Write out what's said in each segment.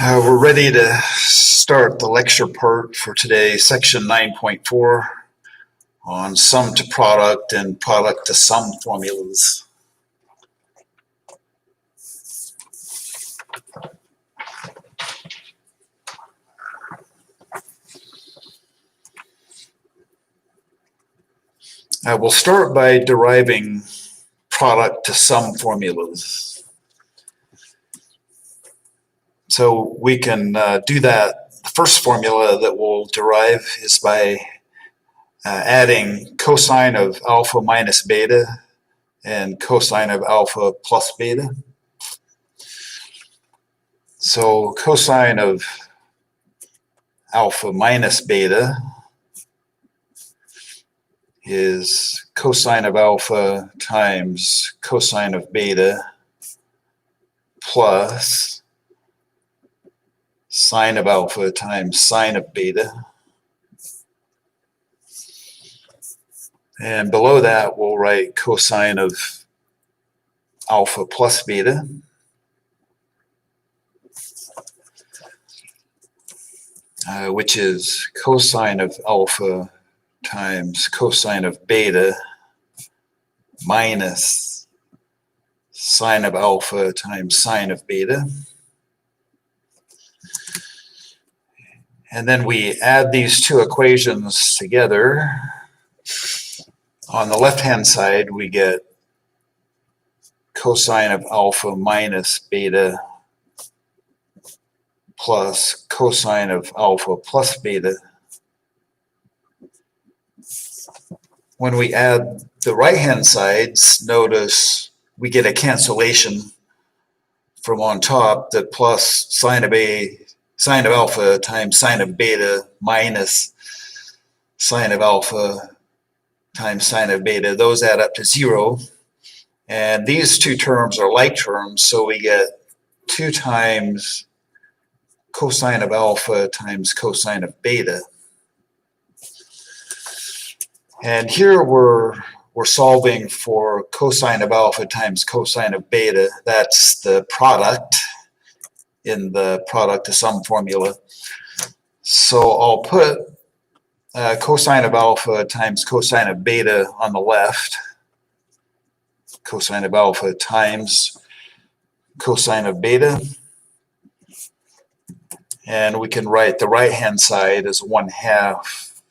We're ready to start the lecture part for today, section 9.4 on sum to product and product to sum formulas. We'll start by deriving product to sum formulas. So we can do that. The first formula that we'll derive is by adding cosine of alpha minus beta and cosine of alpha plus beta. So cosine of alpha minus beta is cosine of alpha times cosine of beta plus sine of alpha times sine of beta. And below that, we'll write cosine of alpha plus beta. Which is cosine of alpha times cosine of beta minus sine of alpha times sine of beta. And then we add these two equations together. On the left-hand side, we get cosine of alpha minus beta plus cosine of alpha plus beta. When we add the right-hand sides, notice we get a cancellation from on top, that plus sine of alpha times sine of beta minus sine of alpha times sine of beta. Those add up to 0. And these two terms are like terms, so we get 2 times cosine of alpha times cosine of beta. And here we're solving for cosine of alpha times cosine of beta. That's the product in the product to sum formula. So I'll put cosine of alpha times cosine of beta on the left. Cosine of alpha times cosine of beta. And we can write the right-hand side as 1/2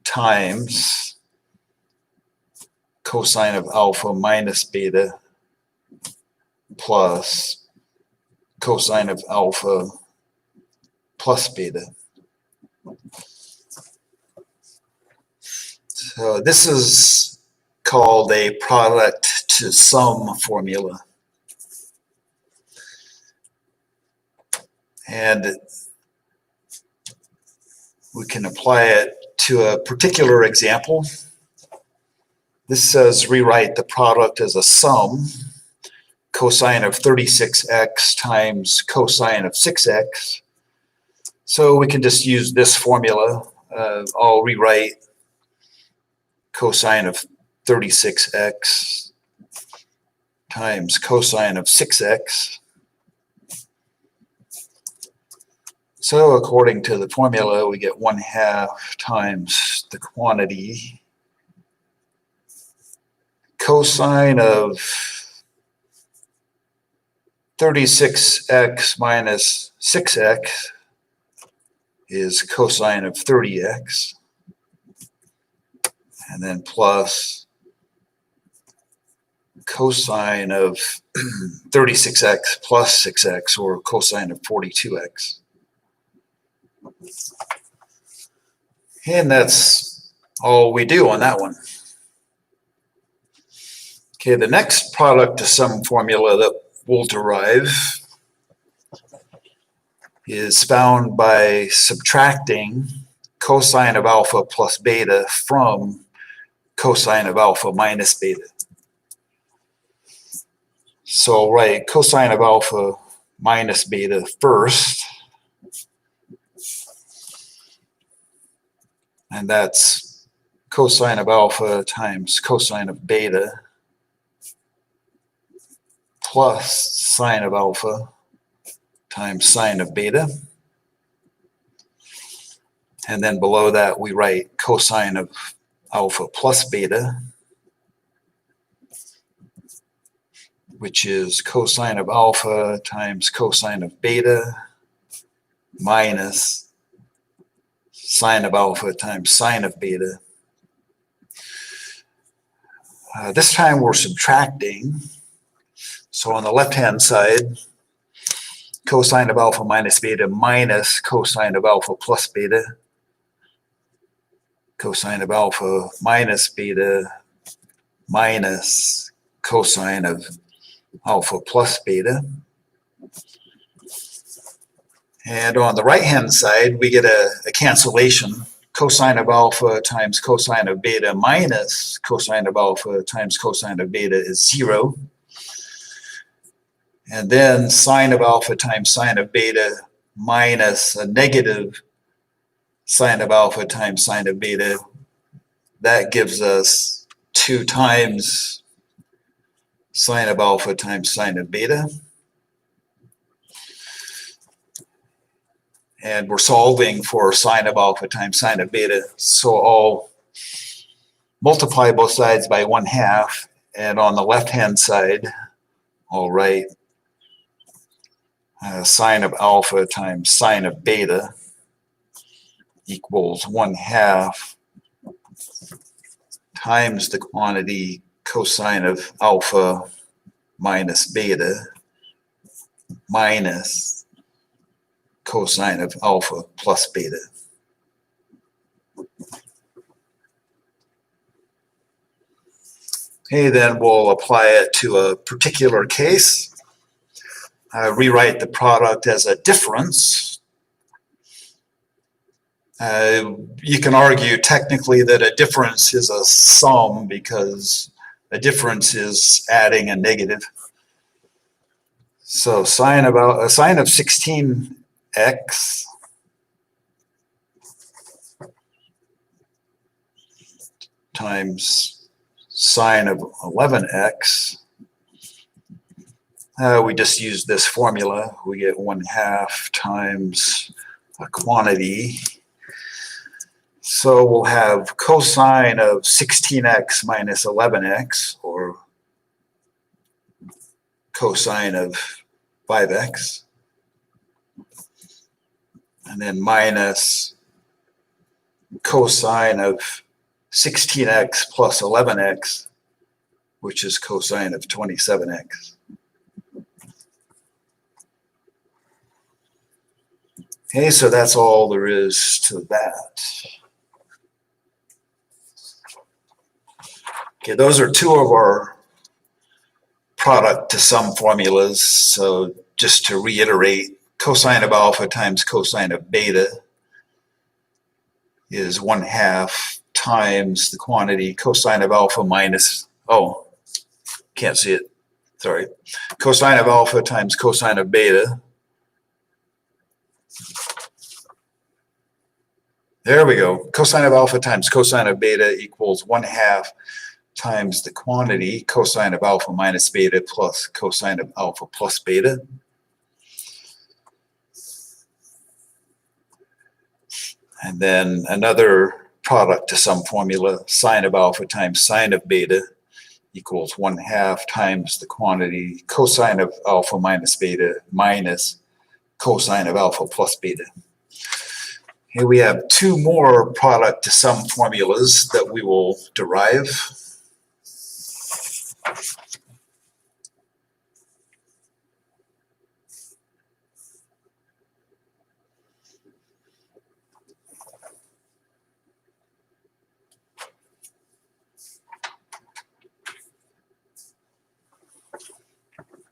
times cosine of alpha minus beta plus cosine of alpha plus beta. So this is called a product to sum formula. And we can apply it to a particular example. This says rewrite the product as a sum, cosine of 36x times cosine of 6x. So we can just use this formula. I'll rewrite cosine of 36x times cosine of 6x. So according to the formula, we get 1/2 times the quantity cosine of 36x minus 6x is cosine of 30x, and then plus cosine of 36x plus 6x, or cosine of 42x. And that's all we do on that one. Okay, the next product to sum formula that we'll derive is found by subtracting cosine of alpha plus beta from cosine of alpha minus beta. So I'll write cosine of alpha minus beta first. And that's cosine of alpha times cosine of beta plus sine of alpha times sine of beta. And then below that, we write cosine of alpha plus beta, which is cosine of alpha times cosine of beta minus sine of alpha times sine of beta. This time we're subtracting. So on the left-hand side, cosine of alpha minus beta minus cosine of alpha plus beta. Cosine of alpha minus beta minus cosine of alpha plus beta. And on the right-hand side, we get a cancellation. Cosine of alpha times cosine of beta minus cosine of alpha times cosine of beta is 0. And then sine of alpha times sine of beta minus a negative sine of alpha times sine of beta. That gives us 2 times sine of alpha times sine of beta. And we're solving for sine of alpha times sine of beta. So I'll multiply both sides by 1/2. And on the left-hand side, I'll write sine of alpha times sine of beta equals 1/2 times the quantity cosine of alpha minus beta minus cosine of alpha plus beta. Okay, then we'll apply it to a particular case. Rewrite the product as a difference. You can argue technically that a difference is a sum because a difference is adding a negative. So sine of 16x times sine of 11x. We just use this formula. We get 1/2 times a quantity. So we'll have cosine of 16x minus 11x, or cosine of 5x. And then minus cosine of 16x plus 11x, which is cosine of 27x. Okay, so that's all there is to that. Okay, those are 2 of our product to sum formulas. So just to reiterate, cosine of alpha times cosine of beta is 1/2 times the quantity cosine of alpha minus, can't see it, sorry. Cosine of alpha times cosine of beta. There we go. Cosine of alpha times cosine of beta equals 1/2 times the quantity cosine of alpha minus beta plus cosine of alpha plus beta. And then another product to sum formula, sine of alpha times sine of beta equals 1/2 times the quantity cosine of alpha minus beta minus cosine of alpha plus beta. Here we have 2 more product to sum formulas that we will derive.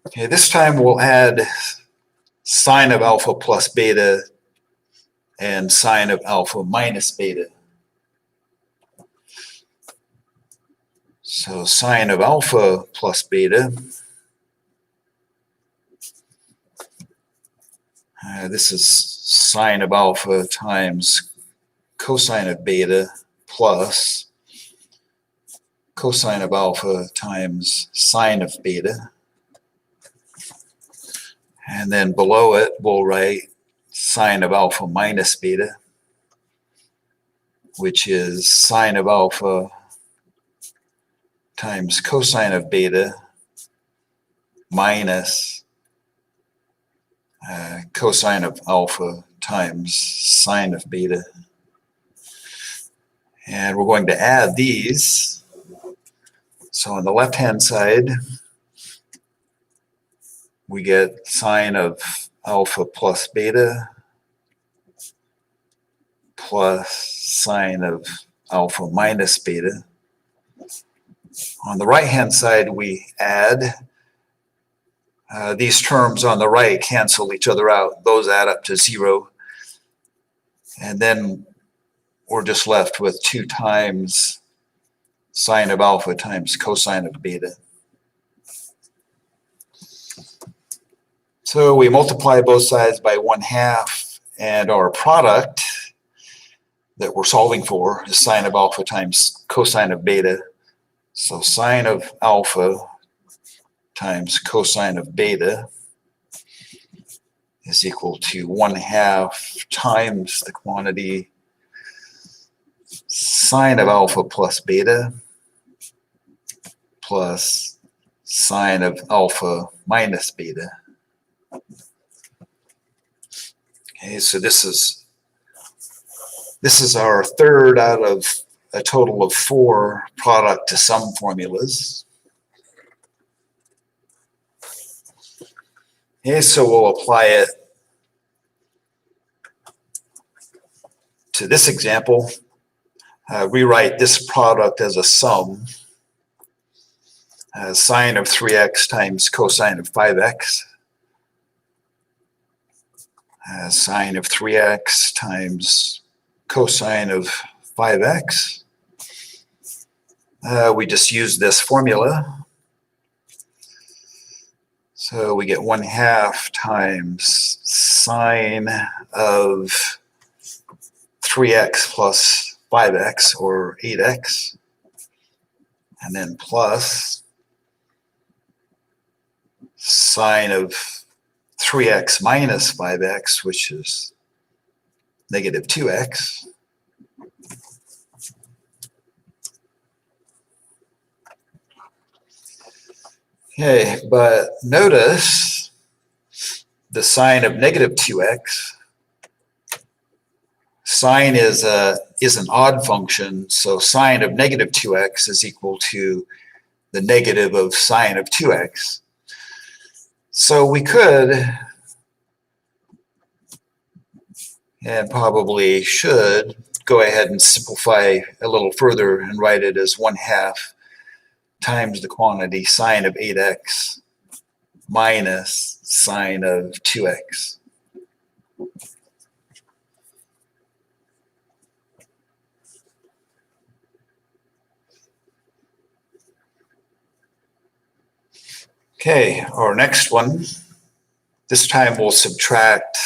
Okay, this time we'll add sine of alpha plus beta and sine of alpha minus beta. So sine of alpha plus beta, this is sine of alpha times cosine of beta plus cosine of alpha times sine of beta. And then below it, we'll write sine of alpha minus beta, which is sine of alpha times cosine of beta minus cosine of alpha times sine of beta. And we're going to add these. So on the left-hand side, we get sine of alpha plus beta plus sine of alpha minus beta. On the right-hand side, we add these terms on the right cancel each other out. Those add up to 0. And then we're just left with 2 times sine of alpha times cosine of beta. So we multiply both sides by 1/2, and our product that we're solving for is sine of alpha times cosine of beta. So sine of alpha times cosine of beta is equal to 1/2 times the quantity sine of alpha plus beta plus sine of alpha minus beta. Okay, so this is our third out of a total of 4 product to sum formulas. Okay, so we'll apply it to this example. Rewrite this product as a sum. Sine of 3x times cosine of 5x. Sine of 3x times cosine of 5x. We just use this formula. So we get 1/2 times sine of 3x plus 5x, or 8x, and then plus sine of 3x minus 5x, which is negative 2x. Okay, but notice the sine of negative 2x. Sine is an odd function, so sine of negative 2x is equal to the negative of sine of 2x. So we could, and probably should, go ahead and simplify a little further and write it as 1/2 times the quantity sine of 8x minus sine of 2x. Okay, our next one, this time we'll subtract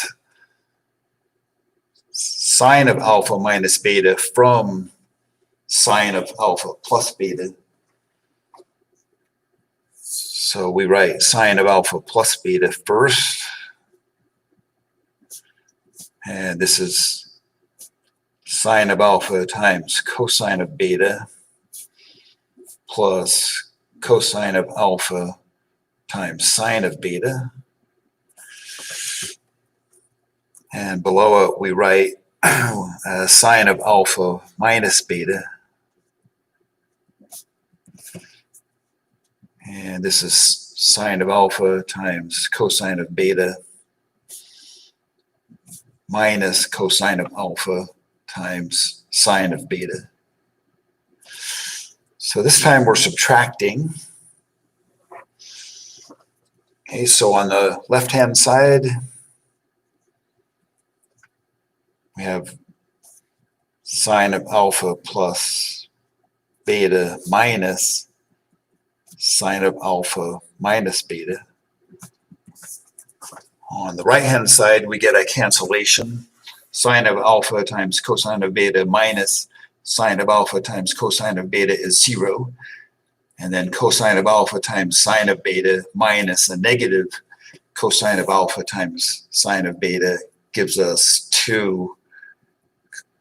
sine of alpha minus beta from sine of alpha plus beta. So we write sine of alpha plus beta first, and this is sine of alpha times cosine of beta plus cosine of alpha times sine of beta. And below it, we write sine of alpha minus beta. And this is sine of alpha times cosine of beta minus cosine of alpha times sine of beta. So this time we're subtracting. Okay, so on the left-hand side, we have sine of alpha plus beta minus sine of alpha minus beta. On the right-hand side, we get a cancellation. Sine of alpha times cosine of beta minus sine of alpha times cosine of beta is 0. And then cosine of alpha times sine of beta minus a negative cosine of alpha times sine of beta gives us 2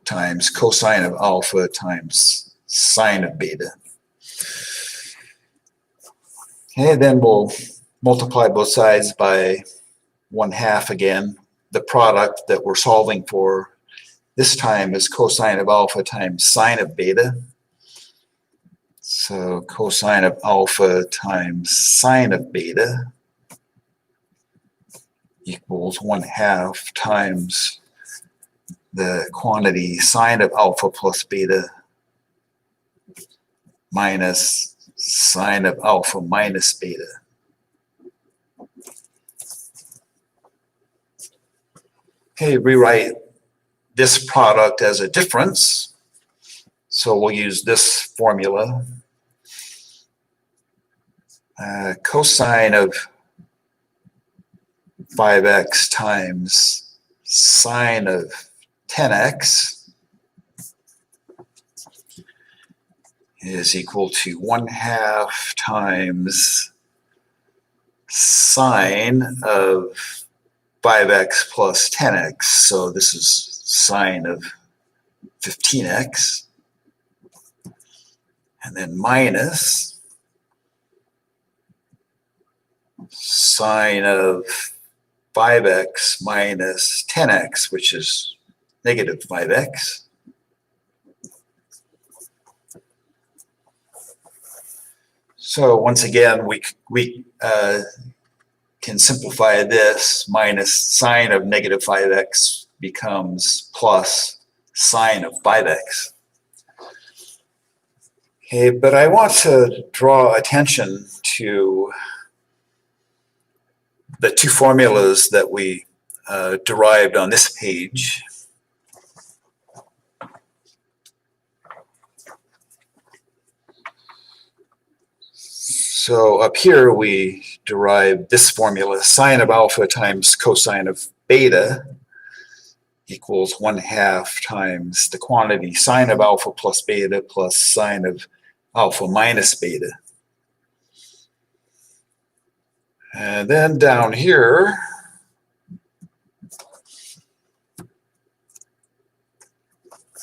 times cosine of alpha times sine of beta. Okay, then we'll multiply both sides by 1/2 again. The product that we're solving for this time is cosine of alpha times sine of beta. So cosine of alpha times sine of beta equals 1/2 times the quantity sine of alpha plus beta minus sine of alpha minus beta. Okay, rewrite this product as a difference. So we'll use this formula. Cosine of 5x times sine of 10x is equal to 1/2 times sine of 5x plus 10x. So this is sine of 15x. And then minus sine of 5x minus 10x, which is negative 5x. So once again, we can simplify this. Minus sine of negative 5x becomes plus sine of 5x. Okay, but I want to draw attention to the two formulas that we derived on this page. So up here we derived this formula, sine of alpha times cosine of beta equals 1/2 times the quantity sine of alpha plus beta plus sine of alpha minus beta. And then down here,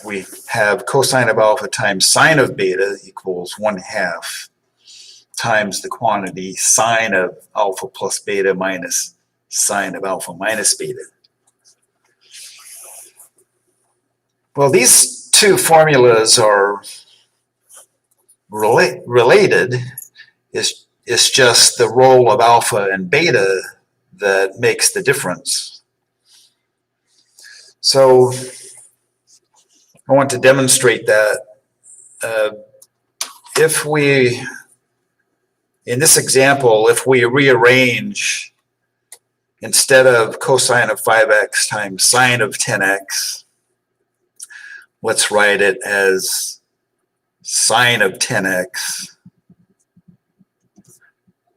we have cosine of alpha times sine of beta equals 1/2 times the quantity sine of alpha plus beta minus sine of alpha minus beta. Well, these two formulas are related. It's just the role of alpha and beta that makes the difference. So I want to demonstrate that if we, in this example, if we rearrange, instead of cosine of 5x times sine of 10x, let's write it as sine of 10x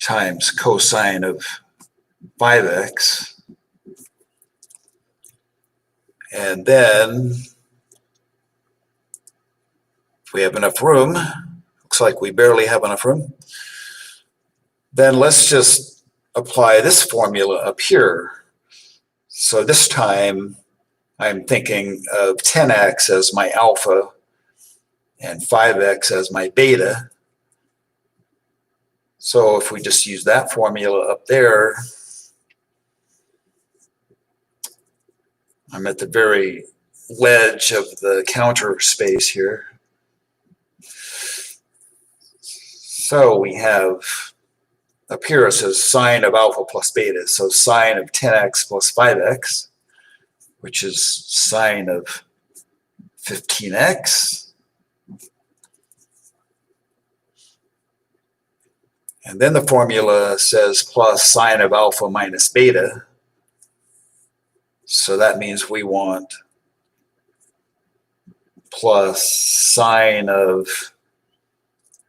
times cosine of 5x. And then, if we have enough room, looks like we barely have enough room, then let's just apply this formula up here. So this time, I'm thinking of 10x as my alpha and 5x as my beta. So if we just use that formula up there, I'm at the very ledge of the counter space here. So we have, up here it says sine of alpha plus beta, so sine of 10x plus 5x, which is sine of 15x. And then the formula says plus sine of alpha minus beta. So that means we want plus sine of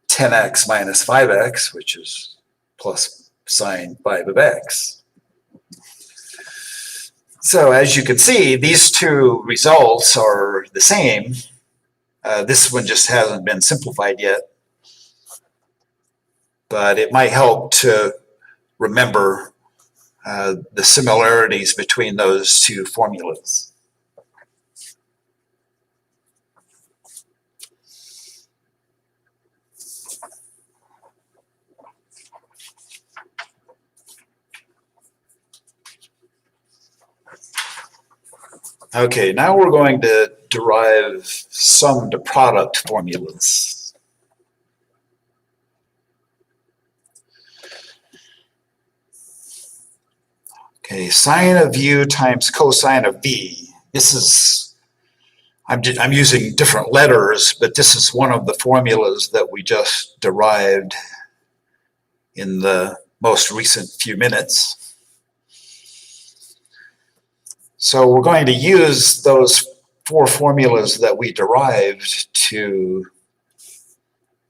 10x minus 5x, which is plus sine 5 of x. So as you can see, these two results are the same. This one just hasn't been simplified yet. But it might help to remember the similarities between those two formulas. Okay, now we're going to derive sum to product formulas. Okay, sine of u times cosine of v. This is, I'm using different letters, but this is one of the formulas that we just derived in the most recent few minutes. So we're going to use those four formulas that we derived to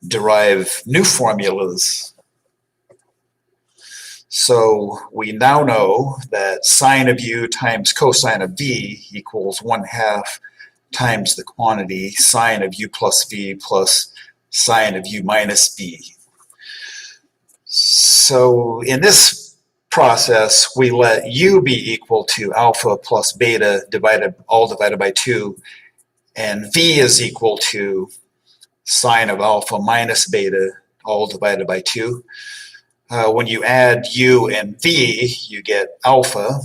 derive new formulas. So we now know that sine of u times cosine of v equals 1/2 times the quantity sine of u plus v plus sine of u minus v. So in this process, we let u be equal to alpha plus beta divided by 2, and v is equal to sine of alpha minus beta all divided by 2. When you add u and v, you get alpha,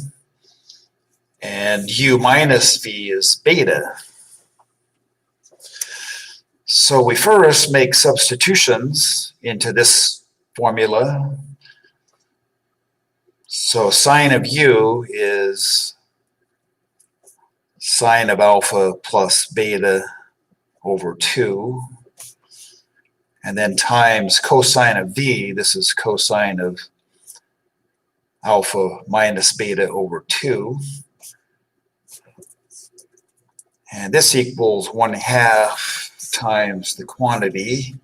and u minus v is beta. So we first make substitutions into this formula. So sine of u is sine of alpha plus beta over 2. And then times cosine of v, this is cosine of alpha minus beta over 2. And this equals 1/2 times the quantity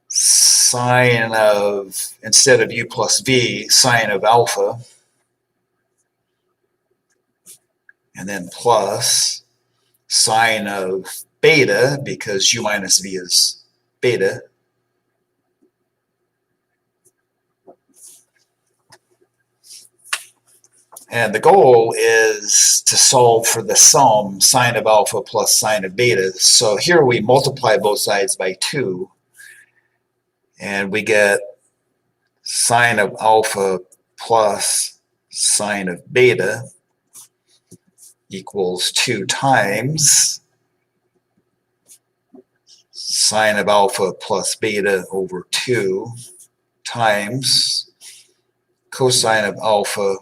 sine of, instead of u plus v, sine of alpha, and then plus sine of beta, because u minus v is beta, and the goal is to solve for the sum sine of alpha plus sine of beta. So here we multiply both sides by 2, and we get sine of alpha plus sine of beta equals 2 times sine of alpha plus beta over 2 times cosine of alpha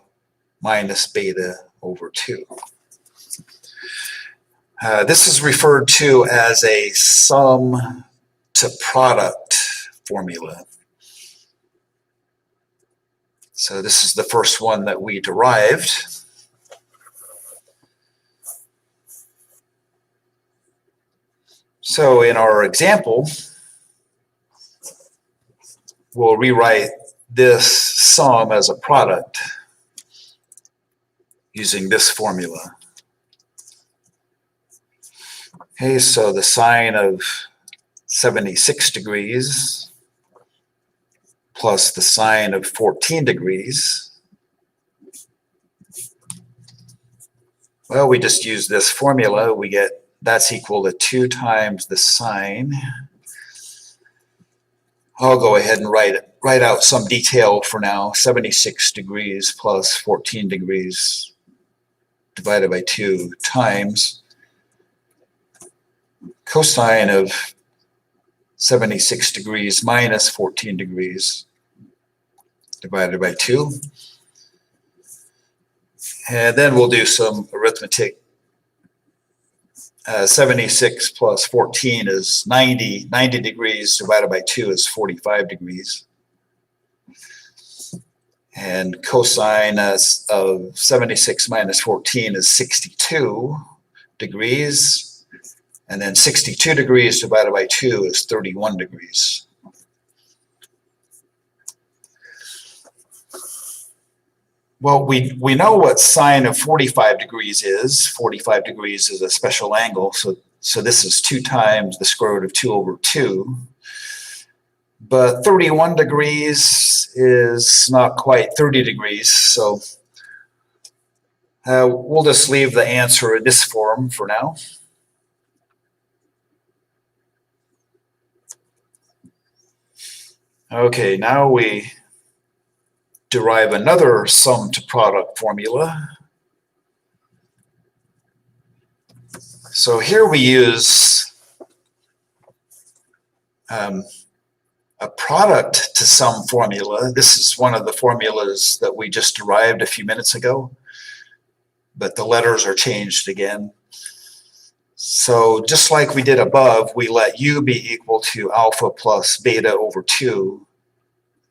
minus beta over 2. This is referred to as a sum to product formula. So this is the first one that we derived. So in our example, we'll rewrite this sum as a product using this formula. Okay, so the sine of 76 degrees plus the sine of 14 degrees. Well, we just use this formula. We get that's equal to 2 times the sine. I'll go ahead and write out some detail for now. 76 degrees plus 14 degrees divided by 2 times cosine of 76 degrees minus 14 degrees divided by 2. And then we'll do some arithmetic. 76 plus 14 is 90. 90 degrees divided by 2 is 45 degrees. And cosine of 76 minus 14 is 62 degrees. And then 62 degrees divided by 2 is 31 degrees. Well, we know what sine of 45 degrees is. 45 degrees is a special angle, so this is 2 times the square root of 2 over 2. But 31 degrees is not quite 30 degrees, so we'll just leave the answer in this form for now. Okay, now we derive another sum to product formula. So here we use a product to sum formula. This is one of the formulas that we just derived a few minutes ago, but the letters are changed again. So just like we did above, we let u be equal to alpha plus beta over 2,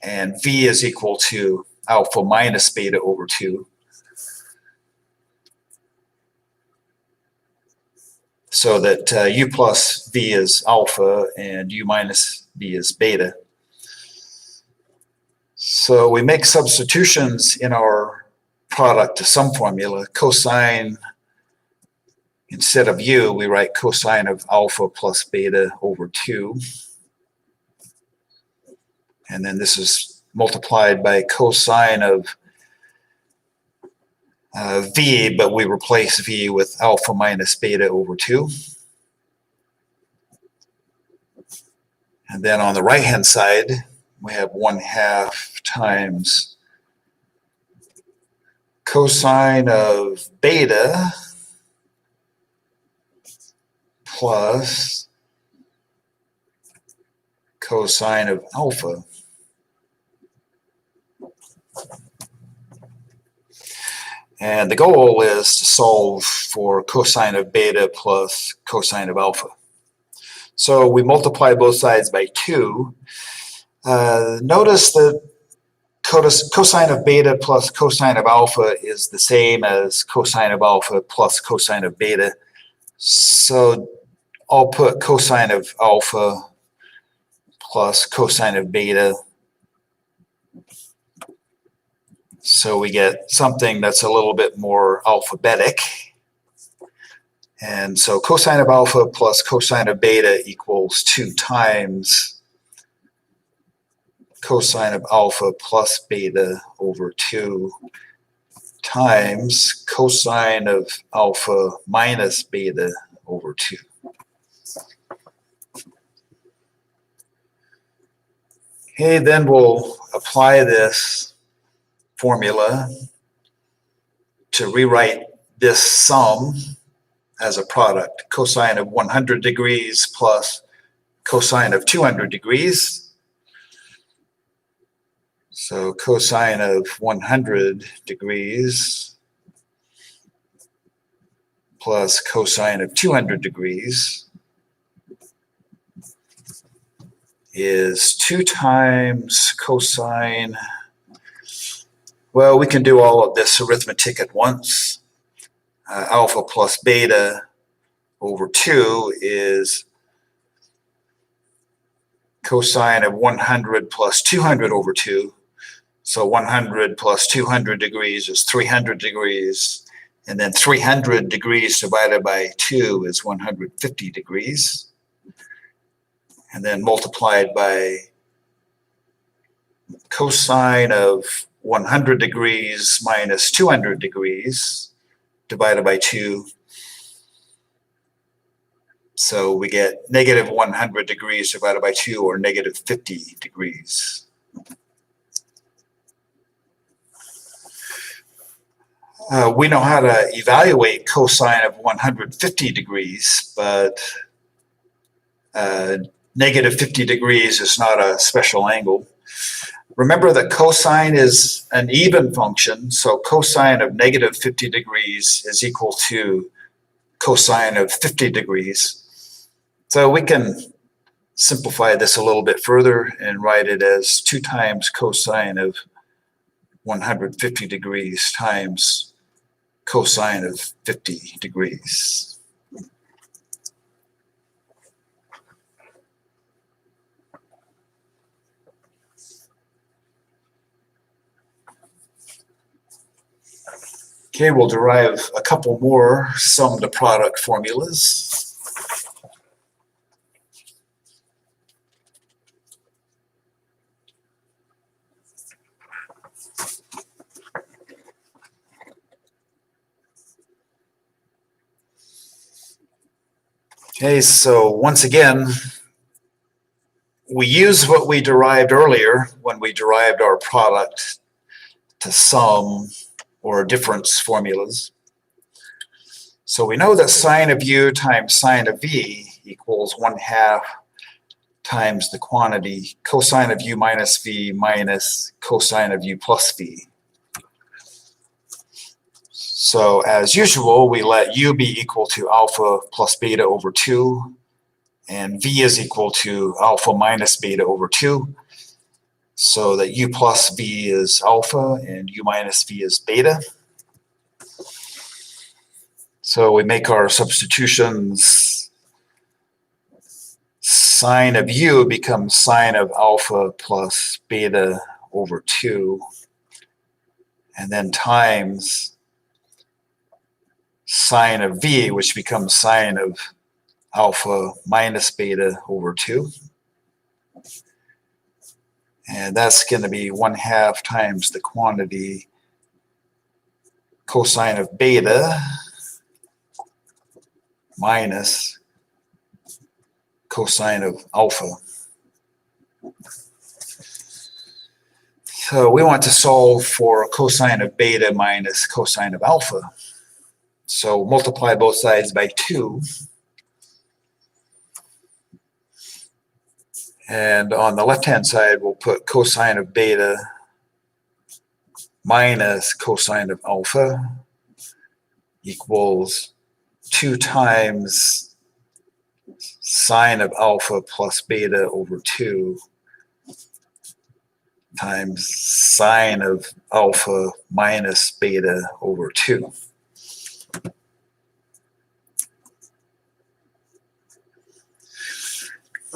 and v is equal to alpha minus beta over 2. So that u plus v is alpha and u minus v is beta. So we make substitutions in our product to sum formula. Cosine, instead of u, we write cosine of alpha plus beta over 2. And then this is multiplied by cosine of v, but we replace v with alpha minus beta over 2. And then on the right-hand side, we have 1/2 times cosine of beta plus cosine of alpha. And the goal is to solve for cosine of beta plus cosine of alpha. So we multiply both sides by 2. Notice that cosine of beta plus cosine of alpha is the same as cosine of alpha plus cosine of beta. So I'll put cosine of alpha plus cosine of beta. So we get something that's a little bit more alphabetic. And so cosine of alpha plus cosine of beta equals 2 times cosine of alpha plus beta over 2 times cosine of alpha minus beta over 2. Okay, then we'll apply this formula to rewrite this sum as a product. Cosine of 100 degrees plus cosine of 200 degrees. So cosine of 100 degrees plus cosine of 200 degrees is 2 times cosine. Well, we can do all of this arithmetic at once. Alpha plus beta over 2 is cosine of 100 plus 200 over 2. So 100 plus 200 degrees is 300 degrees. And then 300 degrees divided by 2 is 150 degrees. And then multiplied by cosine of 100 degrees minus 200 degrees divided by 2. So we get negative 100 degrees divided by 2, or negative 50 degrees. We know how to evaluate cosine of 150 degrees, but negative 50 degrees is not a special angle. Remember that cosine is an even function, so cosine of negative 50 degrees is equal to cosine of 50 degrees. So we can simplify this a little bit further and write it as 2 times cosine of 150 degrees times cosine of 50 degrees. Okay, we'll derive a couple more sum to product formulas. Okay, so once again, we use what we derived earlier when we derived our product to sum or difference formulas. So we know that sine of u times sine of v equals 1/2 times the quantity cosine of u minus v minus cosine of u plus v. So as usual, we let u be equal to alpha plus beta over 2, and v is equal to alpha minus beta over 2, so that u plus v is alpha and u minus v is beta. So we make our substitutions. Sine of u becomes sine of alpha plus beta over 2, and then times sine of v, which becomes sine of alpha minus beta over 2. And that's going to be 1/2 times the quantity cosine of beta minus cosine of alpha. So we want to solve for cosine of beta minus cosine of alpha. So multiply both sides by 2. And on the left-hand side, we'll put cosine of beta minus cosine of alpha equals 2 times sine of alpha plus beta over 2 times sine of alpha minus beta over 2.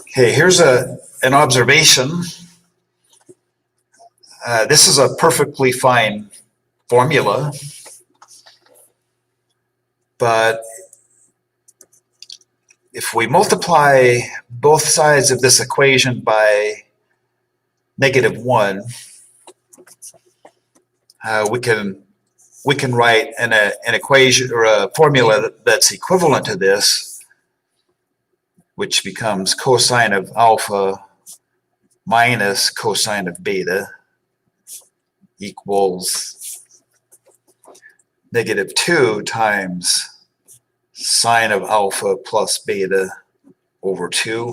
Okay, here's an observation. This is a perfectly fine formula, but if we multiply both sides of this equation by -1, we can write an equation or a formula that's equivalent to this, which becomes cosine of alpha minus cosine of beta equals -2 times sine of alpha plus beta over 2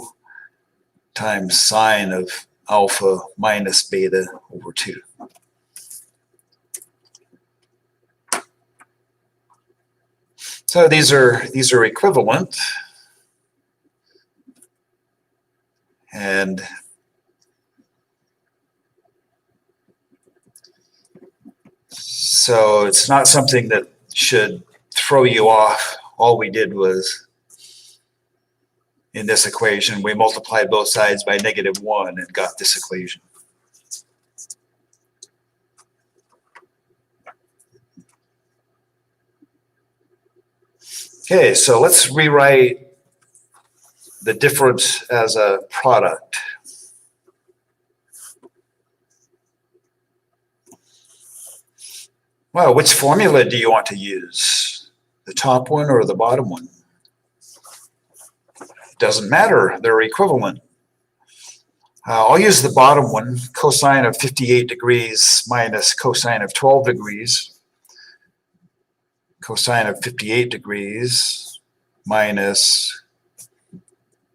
times sine of alpha minus beta over 2. So these are equivalent, and so it's not something that should throw you off. All we did was, in this equation, we multiplied both sides by -1 and got this equation. Okay, so let's rewrite the difference as a product. Well, which formula do you want to use? The top one or the bottom one? It doesn't matter, they're equivalent. I'll use the bottom one, cosine of 58 degrees minus cosine of 12 degrees. Cosine of 58 degrees minus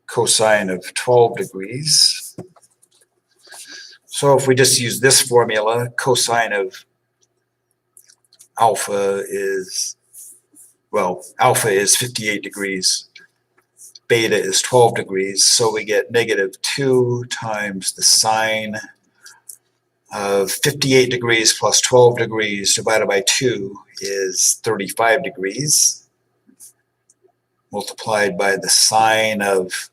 cosine of 12 degrees. So if we just use this formula, cosine of alpha is, well, alpha is 58 degrees, beta is 12 degrees, so we get -2 times the sine of 58 degrees plus 12 degrees divided by 2 is 35 degrees, multiplied by the sine of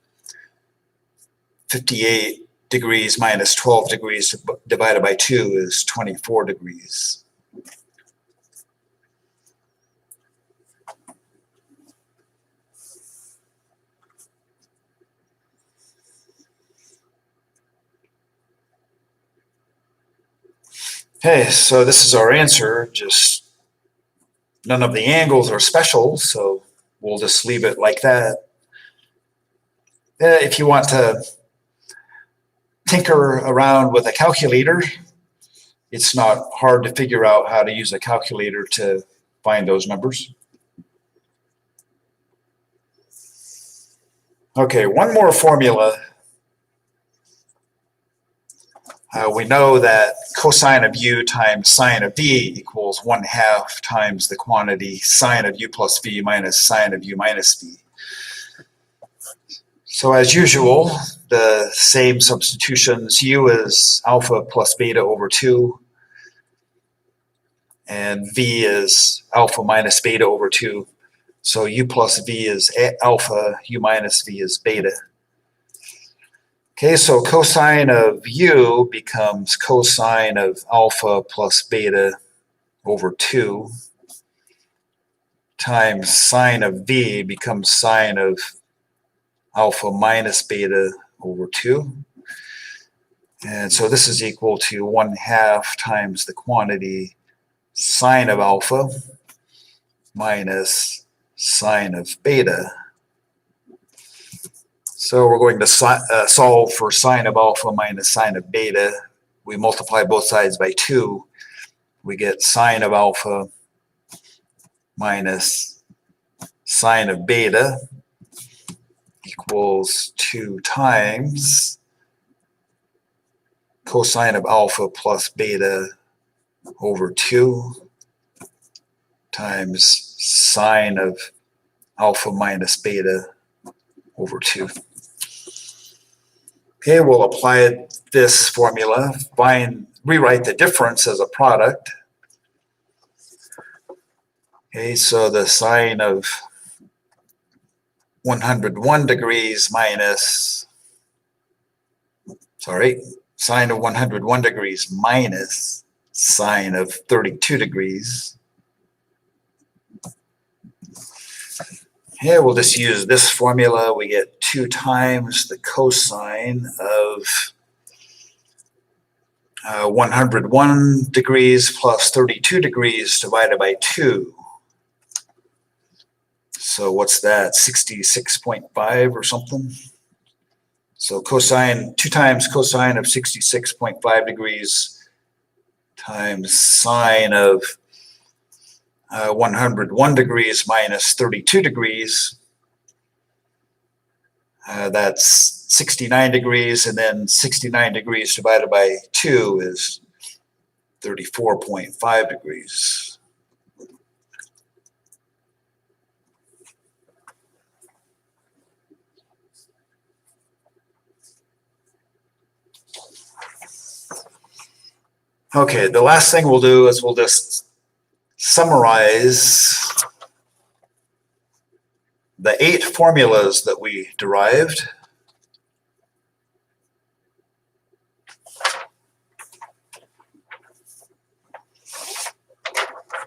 58 degrees minus 12 degrees divided by 2 is 24 degrees. Okay, so this is our answer, just none of the angles are special, so we'll just leave it like that. If you want to tinker around with a calculator, it's not hard to figure out how to use a calculator to find those numbers. Okay, one more formula. We know that cosine of u times sine of v equals 1/2 times the quantity sine of u plus v minus sine of u minus v. So as usual, the same substitutions. U is alpha plus beta over 2, and v is alpha minus beta over 2. So u plus v is alpha, u minus v is beta. Okay, so cosine of u becomes cosine of alpha plus beta over 2 times sine of v becomes sine of alpha minus beta over 2. And so this is equal to 1/2 times the quantity sine of alpha minus sine of beta. So we're going to solve for sine of alpha minus sine of beta. We multiply both sides by 2. We get sine of alpha minus sine of beta equals 2 times cosine of alpha plus beta over 2 times sine of alpha minus beta over 2. Okay, we'll apply this formula, rewrite the difference as a product. Okay, so the sine of 101 degrees sine of 101 degrees minus sine of 32 degrees. Here we'll just use this formula. We get 2 times the cosine of 101 degrees plus 32 degrees divided by 2. So what's that, 66.5 or something? So 2 times cosine of 66.5 degrees times sine of 101 degrees minus 32 degrees. That's 69 degrees, and then 69 degrees divided by 2 is 34.5 degrees. Okay, the last thing we'll do is we'll just summarize the 8 formulas that we derived.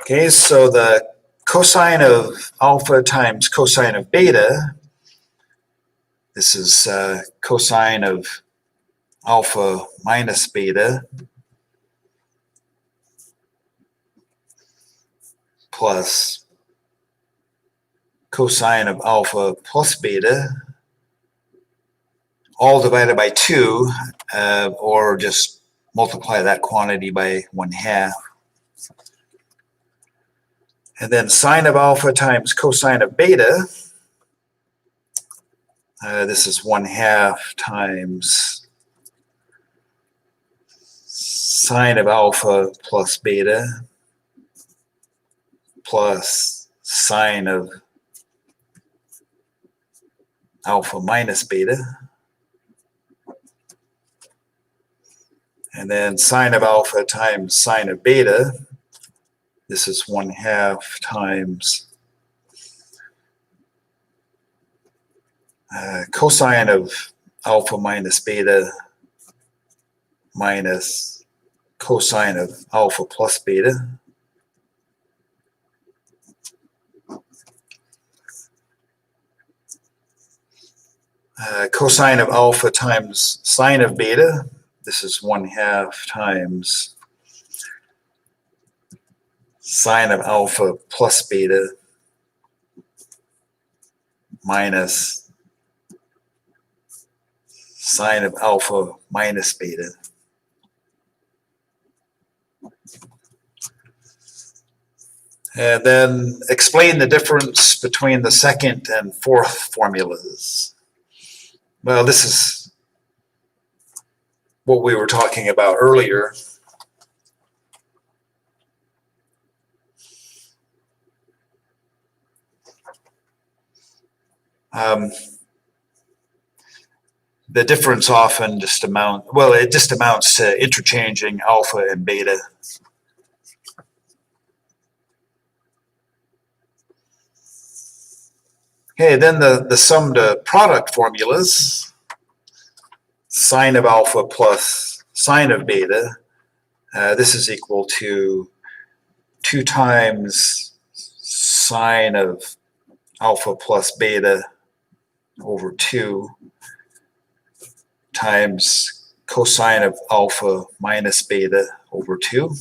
Okay, so the cosine of alpha times cosine of beta, this is cosine of alpha minus beta plus cosine of alpha plus beta, all divided by 2, or just multiply that quantity by 1/2. And then sine of alpha times cosine of beta, this is 1/2 times sine of alpha plus beta plus sine of alpha minus beta. And then sine of alpha times sine of beta, this is 1/2 times cosine of alpha minus beta minus cosine of alpha plus beta. Cosine of alpha times sine of beta, this is 1/2 times sine of alpha plus beta minus sine of alpha minus beta. And then explain the difference between the second and fourth formulas. Well, this is what we were talking about earlier. The difference often it just amounts to interchanging alpha and beta. Okay, then the sum to product formulas, sine of alpha plus sine of beta, this is equal to 2 times sine of alpha plus beta over 2 times cosine of alpha minus beta over 2.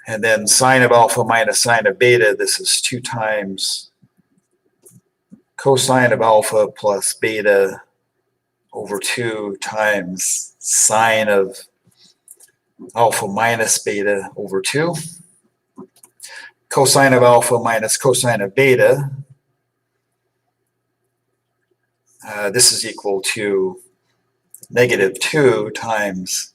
And then sine of alpha minus sine of beta, this is 2 times cosine of alpha plus beta over 2 times sine of alpha minus beta over 2. Cosine of alpha minus cosine of beta, this is equal to negative 2 times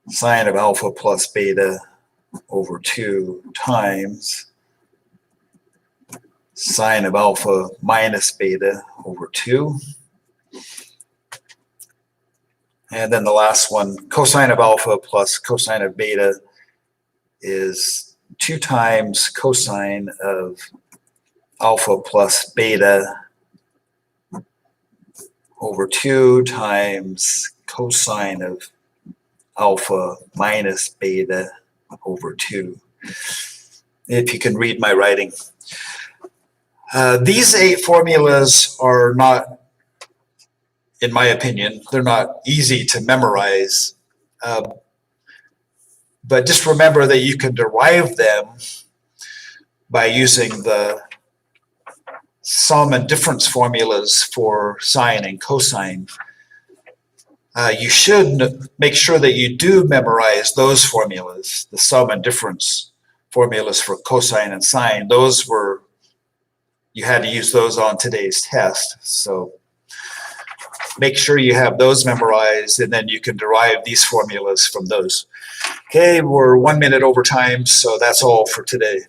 sine of alpha plus beta over 2 times sine of alpha minus beta over 2. And then the last one, cosine of alpha plus cosine of beta is 2 times cosine of alpha plus beta over 2 times cosine of alpha minus beta over 2. If you can read my writing. These 8 formulas are not, in my opinion, they're not easy to memorize. But just remember that you can derive them by using the sum and difference formulas for sine and cosine. You should make sure that you do memorize those formulas, the sum and difference formulas for cosine and sine. You had to use those on today's test. So make sure you have those memorized, and then you can derive these formulas from those. Okay, we're 1 minute over time, so that's all for today.